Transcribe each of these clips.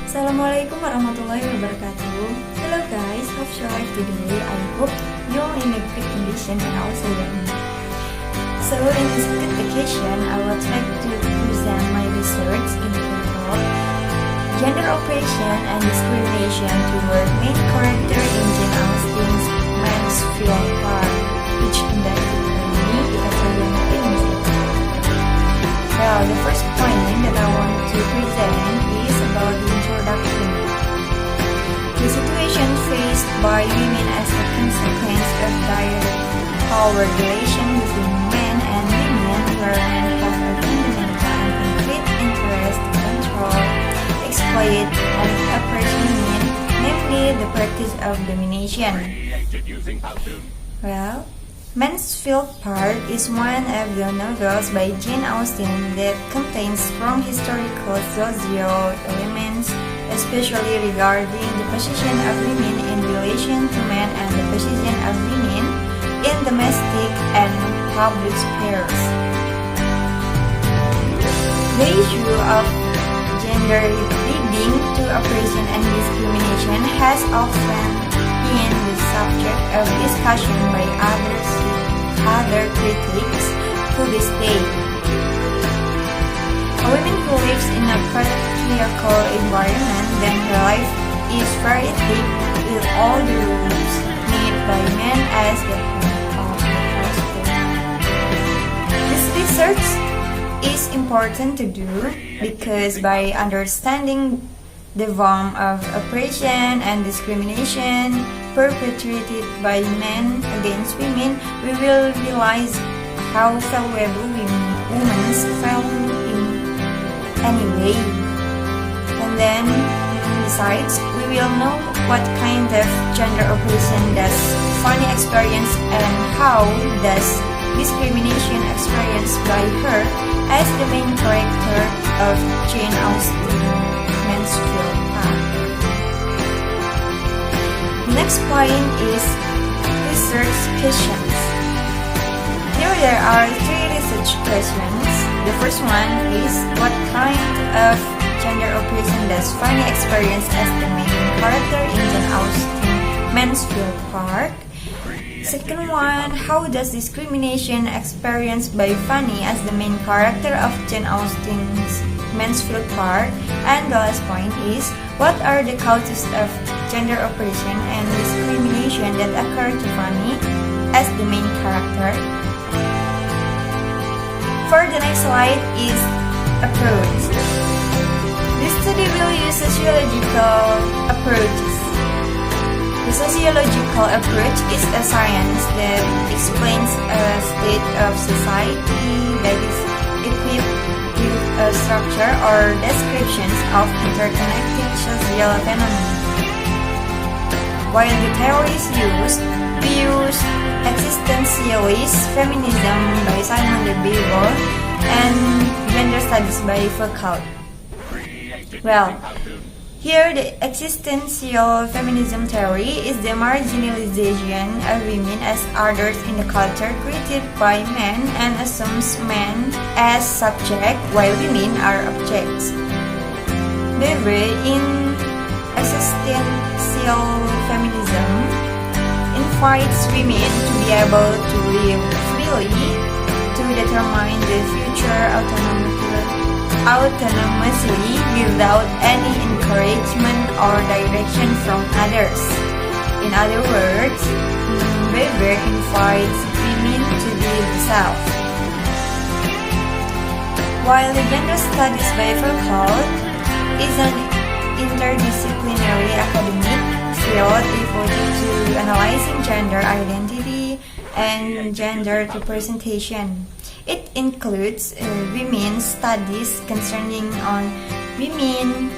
Assalamualaikum warahmatullahi wabarakatuh. Hello guys, hope you life today. I hope you're in a good condition and also well. So in this good occasion, I would like to present my research in the title Gender Opression and Discrimination toward Main Character in Jane Austen's Mansfield Park, which conducted by me, Ika Cahya Hartiningsih. Well, the first point that I want to present is about the introduction. The situation faced by women as a consequence of direct power relation between men and women, where men have a fundamental and complete interest to control, exploit, and oppress women, namely the practice of domination. Well, Mansfield Park is one of the novels by Jane Austen that contains strong historical social elements, especially regarding the position of women in relation to men and the position of women in domestic and public spheres. The issue of gender leading to oppression and discrimination has often been the subject of discussion by other critics to this day. A woman who lives in a patriarchal environment, then her life is very thick with all the rules made by men as the head of the household. This research is important to do because by understanding the form of oppression and discrimination perpetrated by men against women, we will realize how valuable women felt in any way. And then, besides, we will know what kind of gender oppression does Fanny experience and how does discrimination experienced by her as the main character of Jane Austen Mansfield Park. Next point is research questions. Here there are three research questions. The first one is what kind of gender oppression does Fanny experience as the main character in Jane Austen Mansfield Park? Second one, how does discrimination experienced by Fanny as the main character of Jane Austen's Mansfield Park? And the last point is, what are the causes of gender oppression and discrimination that occur to Fanny as the main character? For the next slide is approach. This study will use sociological approaches. The sociological approach is a science that explains a state of society that is equipped with a structure or descriptions of interconnected social phenomena. While the theories used, we use existentialist feminism by Simon de Beauvoir and gender studies by Foucault. Well, here the existential feminism theory is the marginalization of women as others in the culture created by men and assumes men as subject while women are objects. However, in existential feminism invites women to be able to live freely, to determine the future autonomously without any encouragement or direction from others. In other words, Weber invites women to be themselves. While the gender studies by Foucault is an interdisciplinary academic field devoted to analyzing gender identity and gender representation. It includes women's studies concerning on women,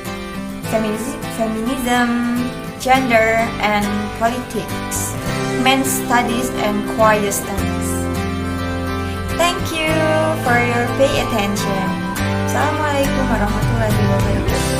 feminism, gender, and politics, men's studies, and queer studies. Thank you for your pay attention. Assalamualaikum warahmatullahi wabarakatuh.